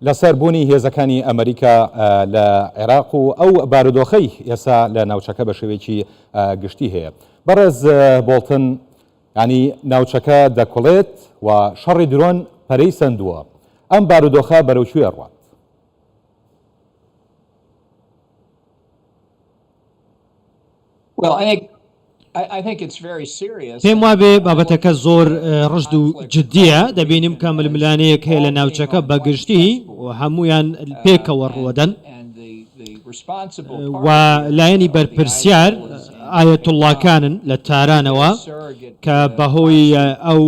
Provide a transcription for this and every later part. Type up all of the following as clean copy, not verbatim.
لەسەر بوونی هێزەکانی ئەمریکا لە عێراق و ئەو بارودۆخەی ئێستا لە ناوچەکە بە شێوەیەکی گشتی هەیە. بەڕێز بۆڵتن، ینی ناوچەکە دەکوڵێت و شەڕی درۆن پەرەی سندووە. ئەم بارودۆخە بەرەوکوێ ڕوات؟ پێم وابێ بابەتەکە زۆر ڕژد و جددیە. دەبینیم کە ململانەیەک هەیە لە ناوچەکە بەگشتی و هەمویان پێکەوە ڕوەدەن و لایەنی بەرپرسیار ئایەتوڵڵاکانن لە تارانەوە کە بەهۆی ئەو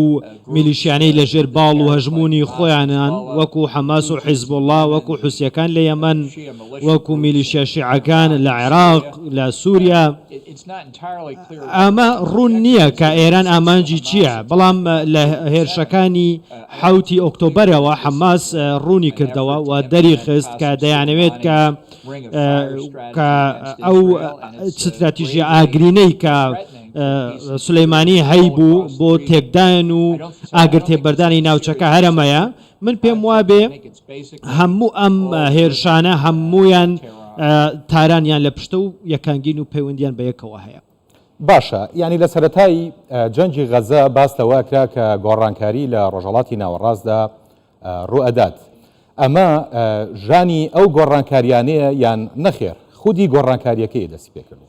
میلیشیانەی لە ژێر باڵ و هەژمونی خۆیانان وەکو حەماس و حیزبوڵڵا، وەکو حوسیەکان لە یەمەن، وەکو میلیشیا شیعەکان لە عێراق، لە سووریا. ئەمە ڕوون نییە کە ئێران ئامانجی چییە، بەڵام لە هێرشەکانی 7 ئۆکتۆبەرەوە حەماس ڕوونی کردەوە و دەری خست کە دەیانەوێت کە ئەو استراتیژیە ئاگرینەی کە سولەیمانی هەیبوو بۆ تێکدان و ئاگرتێبەردانی ناوچەکە هەرەمەیە. من پێم وابێ هەموو ئەم هێرشانە هەمویان تارانیان لە پشتە و یەکانگین و پەیوەندیان بە یەکەوە هەیە. باشە، ینی لە سەرەتای جەنگی غەزە باس لەوەکرا کە گۆڕانکاری لە ڕۆژهەڵاتی ناوەڕاستدا ڕوئەدات. ئەمە ژانی ئەو گۆڕانکاریانەیە یان نەخێر خودی گۆڕانکاریەکەی دەستی پێکردو؟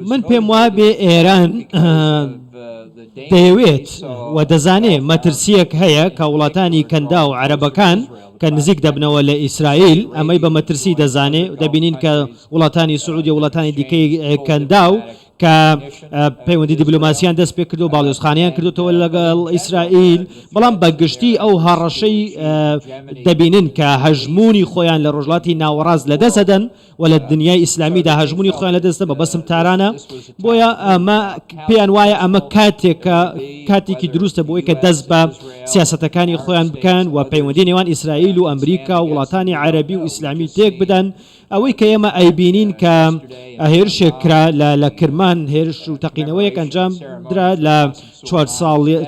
من پێم وابێ ئێران دەیەوێت و دەزانێت مەترسیەک هەیە کە وڵاتانی کەندا و عەرەبەکان کە نزیک دەبنەوە لە ئیسرائیل ئەمەی بە مەترسی دەزانێت. دەبینین کە وڵاتانی سعودی و وڵاتانی دیکەی کەندا و کە پەیوەندی دیبلۆماسیان دەست پێ کردو و باڵێۆزخانەیان کردوتەوە لەگەڵ ئیسرائیل، بەڵام بەگشتی ئەو هەڕەشەی دەبینن کە هەژمونی خۆیان لە ڕۆژهەڵاتی ناوەڕاست لەدەستدەن و لە دنیای ئیسلامیدا هەژمونی خۆیان لەدەستە بە بەسم تارانە. بۆیە ئەمە پێیان وایە ئەمە کاتێکی دروستە بۆی کە دەست بە سیاسەتەکانی خۆیان بکەن و پەیوەندی نێوان ئیسرائیل و ئەمریکا و وڵاتانی عەرەبی و ئیسلامی تێک بدەن. ئەوەی کە ئێمە ئەیبینین کە هێرشێک کرا لە کرمان، هێرش و تەقینەوەیەک ئەنجام درا لە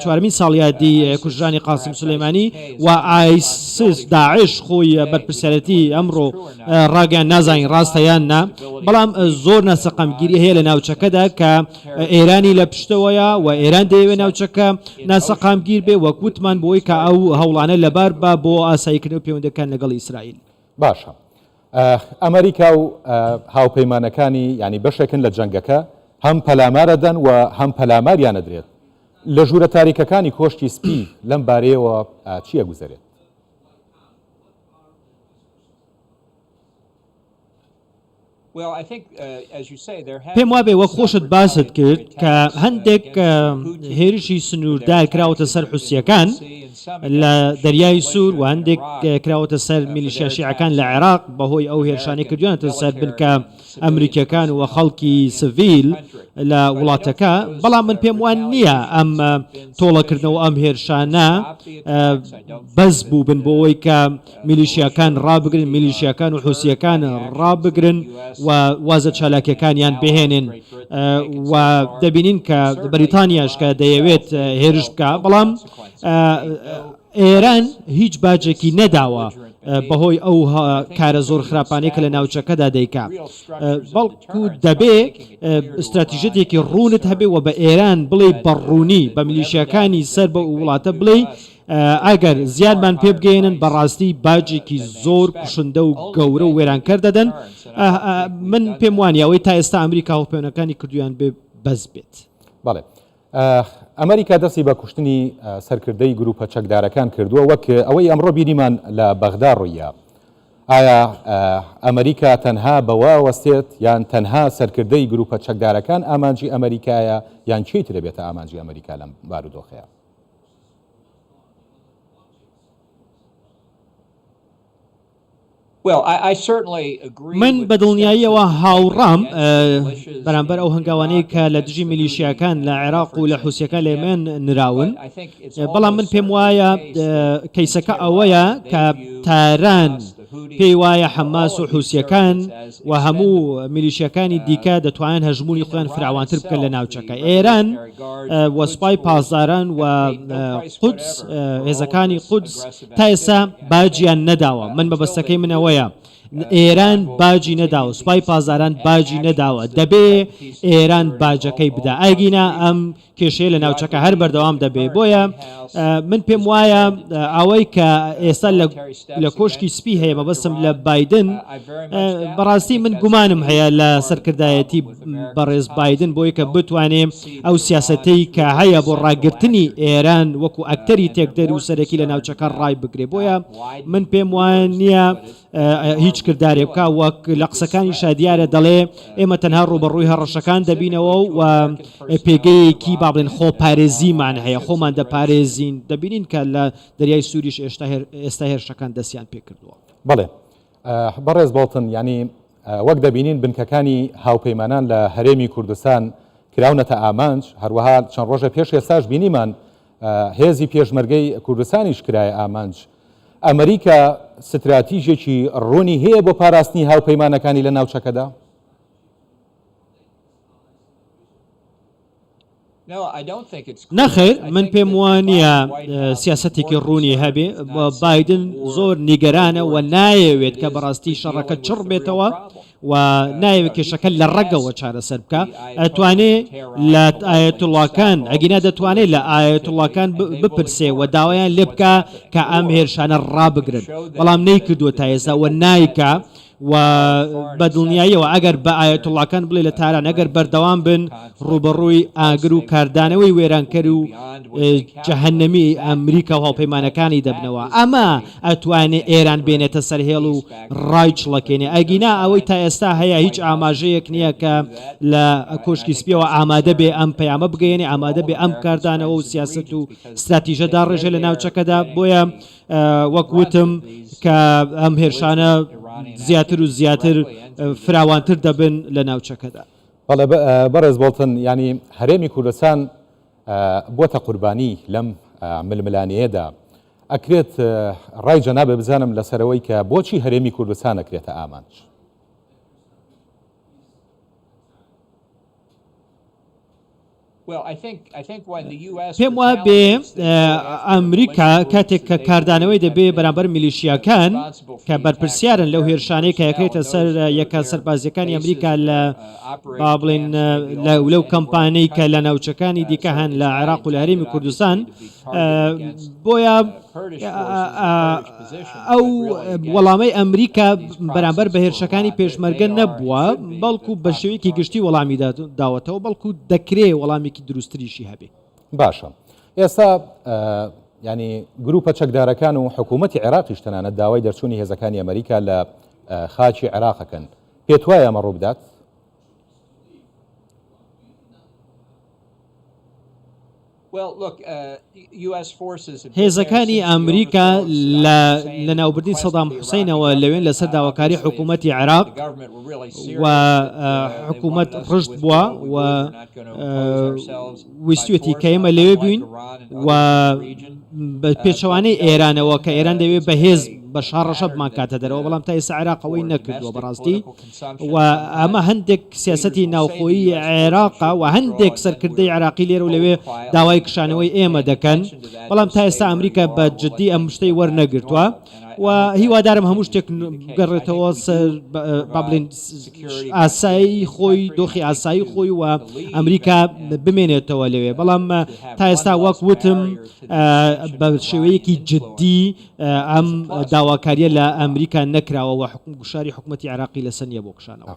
4مین ساڵیادی کوژرانی قاسم سولەیمانی و ئایسیس داعش خۆی بەرپرسیارەتی ئەمڕۆ ڕاگەیان نازانین ڕاستەیان نا، بەڵام زۆر ناسەقامگیری هەیە لە ناوچەکەدا کە ئێرانی لە پشتەوەیە و ئێران دەیەوێت ناوچەکە ناسەقامگیر بێ وەکوتمان بۆی کە ئەو هەوڵانە لەبار بە بۆ ئاساییکردنەوە پەیوەندەکان لەگەڵ ئیسرائیل. باشە، ئەمریکا و هاوپەیمانەکانی ینی بەشێکن لە جەنگەکە هەم پەلامارەدەن و هەم پەلاماریانە درێت. لە ژوورە تاریکەکانی کۆشتی سپی لەم بارەیەوە چییە گوزارێت؟ پێم وابێ وە خۆشت باست کرد کە هەندێک هێرشی سنووردار کراوەتە سەر حوسیەکان لە دەریای سوور و هەندێک کراوەتە سەر میلیشیا شیعەکان لە عێراق بەهۆی ئەو هێرشانەی کردویانەتە سەر بنکە ئەمریکیەکان و خەڵکی سڤیل لە وڵاتەکە. بەڵام من پێم وان نییە ئەم تۆڵەکردنەوە ئەم هێرشانە بەس بوو بن بۆەوەی کە میلیشیاکان ڕابگرن، میلیشیاکان و حوسیەکان ڕابگرن و وازە چالاکیەکانیان بهێنن. و دەبینین کە بەریتانیاش کە دەیەوێت هێرش بکە، بەڵام ئێران هیچ باجێکی نەداوە بەهۆی ئەو کارە زۆر خراپانەی کە لە ناوچەکەدا دەیکا، بەڵکو دەبێ استراتیژیەتێکی ڕوونت هەبێ و بە ئێران بڵێ بەڕوونی بە میلیشیاکانی سەر بە وڵاتە بڵێ ئەگەر زیانمان پێ بگەێنن بەڕاستی باجێکی زۆر کوشندە و گەورە و وێرانکەر دەدەن. من پێم وانە ئەوەی تا ئێستا ئەمریکا هەڵپەیوەندەکانی کردویان بێ بەس بێت. بەڵێ، ئەمریکا دەستی بە کوشتنی سەرکردەی گروپە چەکدارەکان کردووە وەک ئەوەی ئەمڕۆ بینیمان لە بەغدا ڕوویە. ئایا ئەمریکا تەنها بەوە وەستێت یان تەنها سەرکردەی گروپە چەکدارەکان ئامانجی ئەمریکایە یان چیتر دەبێتە ئامانجی ئەمریکا لەم بارودۆخەیە؟ من بە دڵنیاییەوە هاوڕام بەرامبەر ئەو هەنگاوانەیە کە لە دژی میلیشیاکان لە عێراق و لە حوسیەکان لە ئێمن نراون، بەڵام من پێم وایە کەیسەکە ئەوەیە کە تاران پێی وایە حەماس و حوسیەکان و هەموو میلیشیەکانی دیکە دەتوانن هەژمونی خۆیان فراوانتر بکەن لە ناوچەکە. ئێران وەسپای پاسداران و قودس هێزەکانی قودس تا ئێستا باجیان نەداوە. من بەبەستەکەی منەوەیە ئێران باجی نەداوە، سوپای پازاران باجی نەداوە، دەبێ ئێران باجەکەی بدا. ئاگینا ئەم کێشەیە لە ناوچەکە هەر بەردەوام دەبێ. بۆیە من پێم وایە ئەوەی کە ئێستا لە کۆشکی سپی هەیە مەبەستم لە بایدن، بەڕاستی من گومانم هەیە لە سەرکردایەتی بەڕێز بایدن بۆی کە بتوانێ ئەو سیاسەتەی کە هەیە بۆ ڕاگررتنی ئێران وەکو ئەکتەری تێکدەر و سەرەکی لە ناوچەکە ڕای بگرێ. بۆیە من پێم وایە نییە هیچ کردارێ بکە وەک لە قسەکانی شادیارە دەڵێ ئێمە تەنها ڕوبەڕووی هەڕەشەکان دەبینەوە و پێگەیەکی با بڵێن خۆپارێزیمان هەیە، خۆمان دەپارێزین. دەبینین کە لە دەریای سووریش ئێستا هێرشەکان دەستیان پێ کردووە. بەڵێ بەڕێز بڵتن، ینی وەک دەبینین بنکەکانی هاوپەیمانان لە هەرێمی کوردستان کراونەتە ئامانج، هەروەها چەند ڕۆژە پێش ئێستاش بینیمان هێزی پێشمەرگەی کوردستانیش کرایە ئامانج. ئەمریکا ستراتیژێکی ڕوونی هەیە بۆ پاراستنی هاوپەیمانەکانی لە ناوچەکەدا؟ نەخێر، من پێم وانە سیاسەتێکی ڕوونی هەبێ. بایدن زۆر نیگەرانە و نایەوێت کە بەڕاستی شەڕەکە چڕ بێتەوە و نایەوێت کێشەکە لە ڕەگەوە چارەسەر بکە. ئەتوانێت لە ئایەتوڵاکان ئەگینا دەتوانێت لە ئایەتوڵاکان بپرسێ و داوایان لێ بکە کە ئەم هێرشانە ڕابگرن، بەڵام نەیکردووە تا ئێستا و نایکە و بەدڵنیاییەوە ئەگەر بە ئایەتوڵاکان بڵێ لە تاران ئەگەر بەردەوام بن ڕوبەڕووی ئاگر و کاردانەوەی وێرانکەر و جەهەنەمی ئەمریکا و هاوپەیمانەکانی دەبنەوە. ئەمە ئەتوانێت ئێران بێنێتە سەرهێڵ و ڕای چڵەکێنێ. ئەگینا ئەوەی تا ئێستا هەیە هیچ ئاماژەیەک نییە کە لە کۆشکی سپیەوە ئامادە بێ ئەم پەیامە بگەێنێ، ئامادە بێ ئەم کاردانەوە و سیاست و استراتیژەدا ڕێژێ لە ناوچەکەدا. بۆیە وەک وتم کە ئەم هێرشانە زیاتر و زیاتر فراوانتر دەبن لە ناوچەکەدا. بەڵێ بەڕێز بڵتن، ینی هەرێمی کوردستان بۆتە قوربانی لەم ململانەیەدا. ئەکرێت ڕای جەنابێ بزانم لەسەرەوەی کە بۆچی هەرێمی کوردستان ئەکرێتە ئامانج؟ پێم وایە بێ ئەمریکا کاتێک کە کاردانەوەی دەبێ بەرامبەر میلیشیاکان کە بەرپرسیارن لەو هێرشانەی کە یەکرێتە سەر یەکە سەربازیەکانی ئەمریکا لە با بڵێن لەو کەمپانەی کە لە ناوچەکانی دیکە هەن لە عێراق و لە هەرێمی کوردستان. بۆیە ئەو وەڵامەی ئەمریکا بەرامبەر بە هێرشەکانی پێشمەرگە نەبووە، بەڵکو بە شێوەیەکی گشتی وەڵامی داوەتەوە، بەڵکو دەکرێ وەڵامێکی دروستریشی هەبێ. باشە، ئێستا ینی گروپە چەکدارەکان و حکوومەتی عێراقیش تەنانەت داوای دەرچوونی هێزەکانی ئەمریکا لە خاچی عێراقەکەن. پێت وایە ئەمە ڕوو بدات؟ هێزەکانی ئەمریکا لە ناوبردنی سەدام حوسینەوە لەوێن لەسەر داواکاری حکوومەتی عێراق و حکوومەت ڕشت بووە و ویستوێتی کە ئێمە لەوێ بووین و پێچەوانەی ئێرانەوە کە ئێران دەوێت بەهێز بە شاڕەشە بمان کاتە دەرەوە، بەڵام تا ئێستا عێراقەوەی نەکردووە بەڕاستی. و ئەمە هەندێک سیاسەتی ناوخۆیی عێراقا و هەندێک سەرکردەی عێراقی لێرە و لەوێ داوای کشانەوەی ئێمە دەکەن، بەڵام تا ئێستا ئەمریکا بە جددی ئەم شتەی وەرنەگرتووە و هیوادارم هەموو شتێک گەڕێتەوە سەر با بڵێن ئاسایی خۆی، دۆخی ئاسایی خۆی و ئەمریکا بمێنێتەوە لەوێ. بەڵام تا ئێستا وەک وتم بە شێوەیەکی جددی ئەم داواکاریە لە ئەمریکا نەکراوە و گوشاری حکوومەتی عێراقی لەسەر نییە بۆ کشانەوە.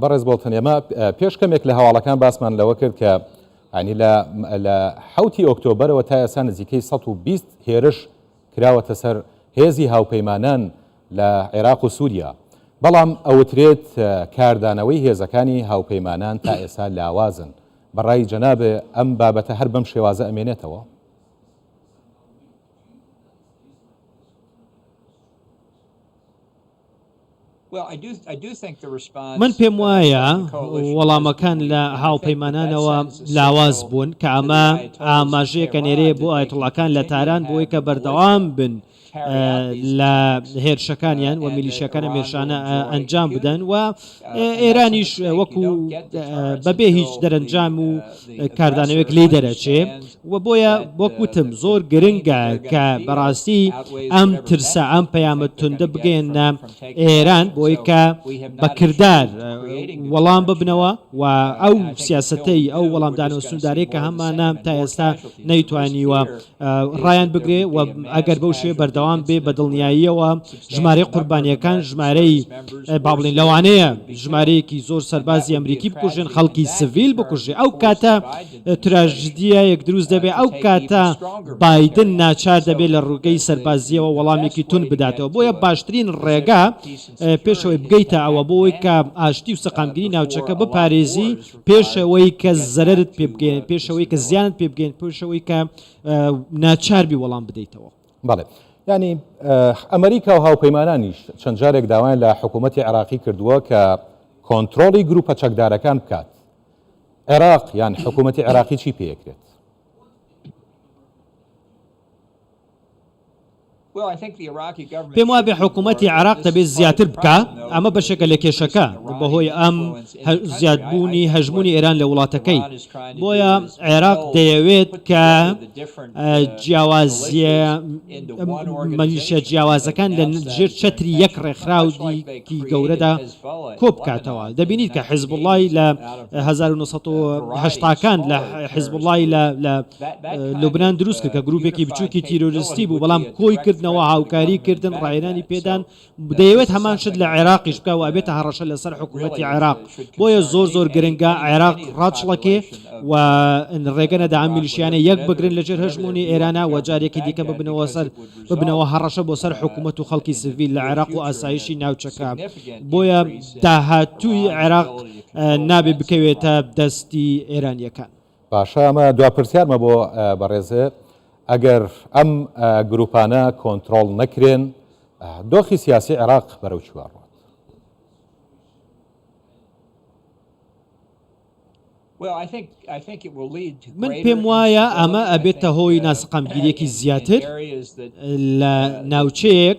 بەڕێز بڵتن، ئێمە پێش کەمێک لە هەواڵەکان باسمان لەوە کرد کە ینی لە 7 ئۆکتۆبرەوە تا ئێستا نزیکەی 120 هێرش کراوەتە سەر هێزی هاوپەیمانان لە عێراق و سووریا، بەڵام ئەوترێت کاردانەوەی هێزەکانی هاوپەیمانان تا ئێستا لاوازن. بەڕای جەنابێ ئەم بابەتە هەر بەم شێوازە ئەمێنێتەوە؟ من پێم وایە وەڵامەکان لە هاوپەیمانانەوە لاواز بوون کە ئەمە ئاماژەیەکە نێرەیە بۆ ئایەتوڵاکان لە تاران بۆی کە بەردەوام بن لە هێرشەکانیان و میلیشەکانە مێشانە ئەنجام بدەن و ئێرانیش وەکو بەبێ هیچ دەرەنجام و کاردانەوەیەک لێ دەرەچێ و بۆیە وەکوتم زۆر گرنگە کە بەڕاستی ئەم ترسە ئەم پەیامە توندە بگەێنە ئێران بۆی کە بەکردار وەڵام ببنەوە و ئەو سیاسەتەی ئەو وەڵامدانەوە سوودارەیە کە هەمانە تا ئێستا نەیتوانیوە ڕایان بگرێ و ئەگەر بەو شوێ بەردەوام بێ بە دڵنیاییەوە ژمارەی قوربانیەکان ژمارەی با بڵێن لەوانەیە ژمارەیەکی زۆر سەربازی ئەمریکی بکوژێن خەڵکی سڤیل بکوژێ ئەو کاتە تراژدیە یەک دروست دەبێ ئەو کاتە بایدن ناچار دەبێت لە ڕووگەی سەربازیەوە وەڵامێکی تون بداتەوە بۆیە باشترین ڕێگا پێشەوەی بگەیتە ئەوە بۆی کە ئاشتی و سەقامگیری ناوچەکە بپارێزی پێشەوەی کە زەرت پێ بگەین پێشەوەی کە زیانت پێ بگەین پێشەوەی کە ناچاربی وەڵام بدەیتەوە. بەڵێ ینی ئەمریکا و هاوپەیمانانیش چەند جارێک داوایان لە حکوومەتی عێراقی کردووە کە کۆنتترۆڵی گروپە چەکدارەکان بکات. عێراق یان حکوومەتی عێراقی چی پێیەکرێت؟ پێم وابێ حکوومەتی عێراق دەبێت زیاتر بکە ئەمە بەشێکە لە کێشەکە بەهۆی ئەم زیادبوونی هەژمونی ئێران لە وڵاتەکەی بۆیە عێراق دەیەوێت کە جیاوازیە مەلیشە جیاوازەکان لە ژێر چەتری یەک ڕێکخراوی گەورەدا کۆ بکاتەوە. دەبینیت کە حیزب اللهی لە 1970کان لە حیزب اللهی لە لوبنان دروست کرد کە گروپێکی بچووکی تیرۆریستی بوو بەڵام کۆی کردنەوە هاوکاری کردن ڕایێنانی پێدان دەیەوێت هەمان شت لە عێراقیش بکە و ئەبێتە هەڕەشە لەسەر حکوومەتی عێراق بۆیە زۆر گرنگە عێراق ڕاچڵەکێ و ڕێگەنەدا ئەم میلیشیانە یەک بگرن لەژێر هەژمونی ئێرانە و جارێکی دیکە ببنەوە هەڕەشە بۆ سەر حکوومەت و خەڵکی سڤیل لە عێراق و ئاسایشی ناوچەکە بۆیە داهاتووی عێراق نابێ بکەوێتە دەستی ئێرانیەکان. باشە ئەمە دوپرسیارمە بۆ بەڕێزێ ئەگەر ئەم گروپانە کۆنتترۆڵ نەکرێن دۆخی سیاسی عێراق بەرەو چوار ڕات. من پێم وایە ئەمە ئەبێتە هۆی ناسەقامگیریەکی زیاتر لە ناوچەیەک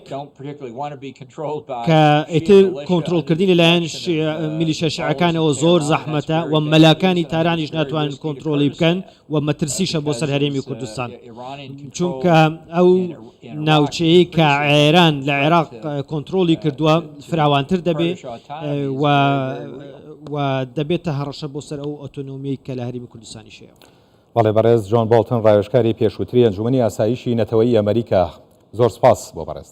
کە ئیتر کۆنتترۆلکردنی لەلایەن میلیشە شیعەکانەوە زۆر زەحمەتە و مەلاکانی تارانیش ناتوانن کۆنتترۆلی بکەن و مەترسیشە بۆ سەر هەرێمی کوردستان چونکە ئەو ناوچەیە کە ئێران لە عێراق کۆنتترۆلی کردووە فراوانتر دەبێ و دەبێتە هەڕەشە بۆ سەر ئەو ئۆتۆنۆمی کە لە هەرێمی کوردستانی شەیە. بەڵێ بەڕێز جۆن بۆڵتن ڕایۆژکاری پێشووتری ئەنجومەنی ئاسایشی نەتەوەیی ئەمریکا زۆر سپاس بۆ بەڕێز.